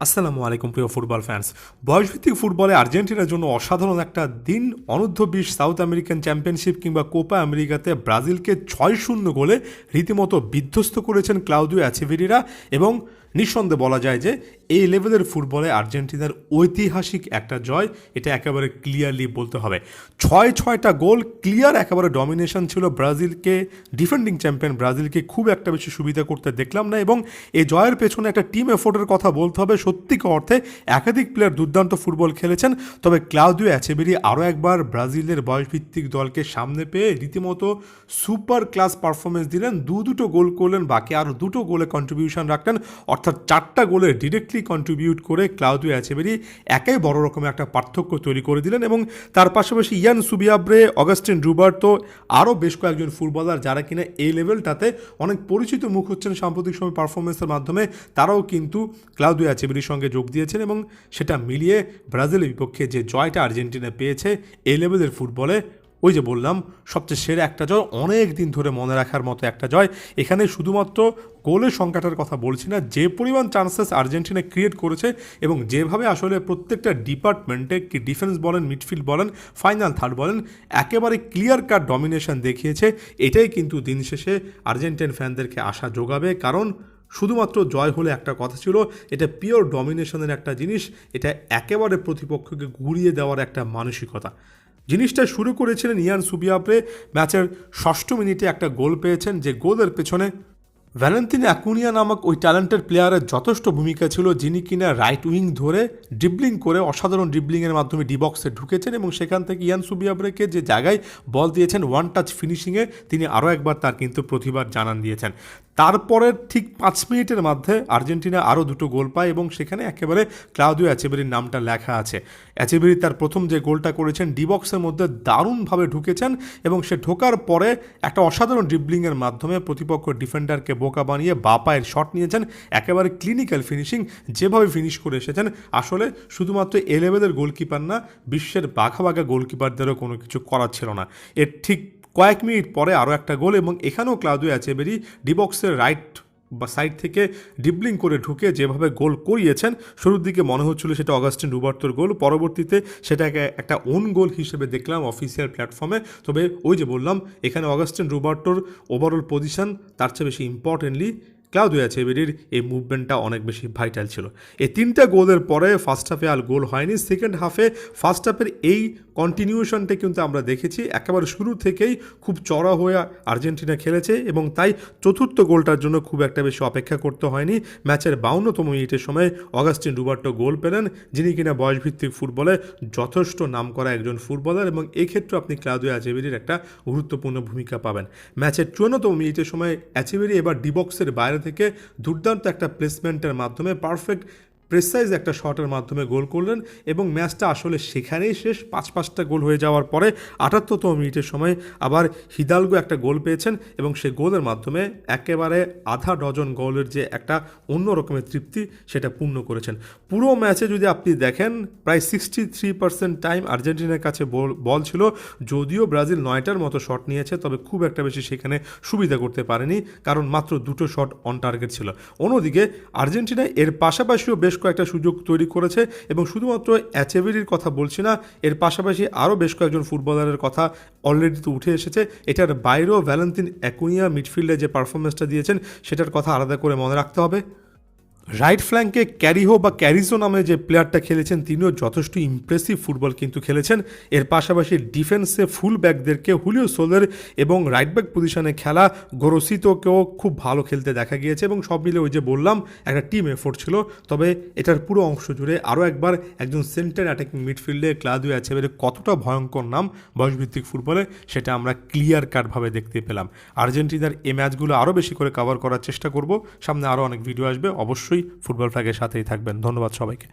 আসসালামু আলাইকুম প্রিয় ফুটবল ফ্যান্স। বয়সভিত্তিক ফুটবলে আর্জেন্টিনার জন্য অসাধারণ একটা দিন। অনূর্ধ্ব-20 সাউথ আমেরিকান চ্যাম্পিয়নশিপ কিংবা কোপা আমেরিকাতে ব্রাজিলকে 6-0 গোলে রীতিমতো বিধ্বস্ত করেছেন ক্লাউদিও এচেভেরিরা এবং নিঃসন্দেহে বলা যায় যে এই লেভেলের ফুটবলে আর্জেন্টিনার ঐতিহাসিক একটা জয়, এটা একেবারে ক্লিয়ারলি বলতে হবে। 6টা গোল, ক্লিয়ার একেবারে ডমিনেশন ছিল ব্রাজিলকে। ডিফেন্ডিং চ্যাম্পিয়ন ব্রাজিলকে খুব একটা বেশি সুবিধা করতে দেখলাম না এবং এই জয়ের পেছনে একটা টিম এফোর্টের কথা বলতে হবে। সত্যিকার অর্থে একাধিক প্লেয়ার দুর্দান্ত ফুটবল খেলেছেন, তবে ক্লাউদিও এচেভেরি আরও একবার ব্রাজিলের বয়সভিত্তিক দলকে সামনে পেয়ে রীতিমতো সুপার ক্লাস পারফরমেন্স দিলেন। দুটো গোল করলেন, বাকি আরও দুটো গোলে কন্ট্রিবিউশন রাখলেন, অর্থাৎ 4টা গোলে ডিরেক্টলি কন্ট্রিবিউট করে ক্লাউদিও এচেভেরি একাই বড় রকমের একটা পার্থক্য তৈরি করে দিলেন। এবং তার পাশাপাশি ইয়ান সুবিয়াব্রে, অগাস্টিন রুবার্তো, আরও বেশ কয়েকজন ফুটবলার যারা কিনা এই লেভেলটাতে অনেক পরিচিত মুখ হচ্ছেন সাম্প্রতিক সময় পারফরমেন্সের মাধ্যমে, তারাও কিন্তু ক্লাউদিও এচেভেরির সঙ্গে যোগ দিয়েছেন এবং সেটা মিলিয়ে ব্রাজিলের বিপক্ষে যে জয়টা আর্জেন্টিনা পেয়েছে এই লেভেলের ফুটবলে, ওই যে বললাম সবচেয়ে সেরা একটা জয়, অনেক দিন ধরে মনে রাখার মতো একটা জয়। এখানে শুধুমাত্র গোলের সংখ্যাটার কথা বলছি না, যে পরিমাণ চান্সেস আর্জেন্টিনা ক্রিয়েট করেছে এবং যেভাবে আসলে প্রত্যেকটা ডিপার্টমেন্টে, কি ডিফেন্স বলেন, মিডফিল্ড বলেন, ফাইনাল থার্ড বলেন, একেবারে ক্লিয়ার কাট ডমিনেশন দেখিয়েছে। এটাই কিন্তু দিন শেষে আর্জেন্টিন ফ্যানদেরকে আশা যোগাবে, কারণ শুধুমাত্র জয় হলে একটা কথা ছিল, এটা পিওর ডমিনেশনের একটা জিনিস, এটা একেবারে প্রতিপক্ষকে ঘুরিয়ে দেওয়ার একটা মানসিকতা। জিনিসটা শুরু করেছিলেন ইয়ান সুবিয়াব্রে। ম্যাচের 6ষ্ঠ মিনিটে একটা গোল পেয়েছেন, যে গোলের পেছনে ভ্যালেন্তিনো অ্যাকুনিয়া নামক ওই ট্যালেন্টেড প্লেয়ারের যথেষ্ট ভূমিকা ছিল, যিনি কিনা রাইট উইং ধরে ড্রিবলিং করে অসাধারণ ড্রিবলিংয়ের মাধ্যমে ডি বক্সে ঢুকেছেন এবং সেখান থেকে ইয়ান সুবিয়াব্রেকে যে জায়গায় বল দিয়েছেন ওয়ান টাচ ফিনিশিংয়ে, তিনি আরও একবার তার কিন্তু প্রতিবাদ জানান দিয়েছেন। তারপরের ঠিক 5 মিনিটের মধ্যে আর্জেন্টিনা আরও দুটো গোল পায় এবং সেখানে একেবারে ক্লাউদিও এচেভেরির নামটা লেখা আছে। এচেভেরি তার প্রথম যে গোলটা করেছেন ডি বক্সের মধ্যে দারুণভাবে ঢুকেছেন এবং সে ঢোকার পরে একটা অসাধারণ ড্রিবলিংয়ের মাধ্যমে প্রতিপক্ষ ডিফেন্ডারকে বোকা বানিয়ে বা পায়ের শট নিয়েছেন। একেবারে ক্লিনিক্যাল ফিনিশিং, যেভাবে ফিনিশ করে এসেছেন, আসলে শুধুমাত্র এ লেভেলের গোলকিপার না, বিশ্বের বাঘা বাঘা গোলকিপারদেরও কোনো কিছু করার ছিল না। এর ঠিক কয়েক মিনিট পরে আরও একটা গোল এবং এখানেও ক্লাউদিও এচেভেরি ডিবক্সের রাইট বা সাইড থেকে ড্রিবলিং করে ঢুকে যেভাবে গোল করিয়েছেন, শুরুর দিকে মনে হচ্ছিল সেটা অগাস্টিন রুবার্তোর গোল, পরবর্তীতে সেটাকে একটা ওন গোল হিসেবে দেখলাম অফিসিয়াল প্ল্যাটফর্মে। তবে ওই যে বললাম, এখানে অগাস্টিন রুবার্তোর ওভারঅল পজিশন তার চেয়ে বেশি ইম্পর্টেন্টলি ক্লাউদিও এচেভেরির এই মুভমেন্টটা অনেক বেশি ভাইটাল ছিল। এই 3টা গোলের পরে ফার্স্ট হাফে আর গোল হয়নি। সেকেন্ড হাফে ফার্স্ট হাফের এই কন্টিনিউশনটা কিন্তু আমরা দেখেছি, একেবারে শুরু থেকেই খুব চড়া হয়ে আর্জেন্টিনা খেলেছে এবং তাই চতুর্থ গোলটার জন্য খুব একটা বেশি অপেক্ষা করতে হয়নি। ম্যাচের 52তম মিনিটের সময় অগাস্টিন রুবার্তো গোল পেলেন, যিনি কিনা বয়সভিত্তিক ফুটবলে যথেষ্ট নাম করা একজন ফুটবলার এবং এক্ষেত্রে আপনি ক্লাউদিও এচেভেরির একটা গুরুত্বপূর্ণ ভূমিকা পাবেন। ম্যাচের 54তম মিনিটের সময় এচেভেরি এবার ডিবক্সের বাইরে থেকে দুর্দান্ত একটা প্লেসমেন্টের মাধ্যমে পারফেক্ট প্রেসাইজ একটা শটের মাধ্যমে গোল করলেন এবং ম্যাচটা আসলে সেখানেই শেষ। 5টা গোল হয়ে যাওয়ার পরে 78তম মিনিটের সময় আবার হিদালগো একটা গোল পেয়েছেন এবং সেই গোলের মাধ্যমে একেবারে আধা ডজন গোলের যে একটা অন্য রকমের তৃপ্তি, সেটা পূর্ণ করেছেন। পুরো ম্যাচে যদি আপনি দেখেন, প্রায় 63% টাইম আর্জেন্টিনার কাছে বল ছিল, যদিও ব্রাজিল 9টার মতো শট নিয়েছে, তবে খুব একটা বেশি সেখানে সুবিধা করতে পারেনি, কারণ মাত্র 2টো শট অন টার্গেট ছিল। অন্যদিকে আর্জেন্টিনা এর পাশাপাশিও বেশ কয়েকটা সুযোগ তৈরি করেছে এবং শুধুমাত্র এচেভেরির কথা বলছি না, এর পাশাপাশি আরও বেশ কয়েকজন ফুটবলারের কথা অলরেডি তো উঠে এসেছে। এটার বাইরেও ভ্যালেন্তিনো অ্যাকুনিয়া মিডফিল্ডে যে পারফরমেন্সটা দিয়েছেন, সেটার কথা আলাদা করে মনে রাখতে হবে। রাইট ফ্ল্যাঙ্কে ক্যারিহো বা ক্যারিজো নামে যে প্লেয়ারটা খেলেছেন, তিনিও যথেষ্ট ইমপ্রেসিভ ফুটবল কিন্তু খেলেছেন। এর পাশাপাশি ডিফেন্সে ফুল ব্যাকদেরকে হুলিও সোলের এবং রাইট ব্যাক পজিশনে খেলা গোরসিতোকেও খুব ভালো খেলতে দেখা গিয়েছে এবং সব মিলে ওই যে বললাম একটা টিম এফোর্ট ছিল। তবে এটার পুরো অংশ জুড়ে আরও একবার একজন সেন্টার অ্যাটাকিং মিডফিল্ডে ক্লাউদিও এচেভেরি কতটা ভয়ঙ্কর নাম বয়সভিত্তিক ফুটবলে, সেটা আমরা ক্লিয়ার কাটভাবে দেখতে পেলাম। আর্জেন্টিনার এই ম্যাচগুলো আরও বেশি করে কভার করার চেষ্টা করব, সামনে আরও অনেক ভিডিও আসবে, অবশ্যই ফুটবল ফ্ল্যাগের সাথেই থাকবেন। ধন্যবাদ সবাইকে।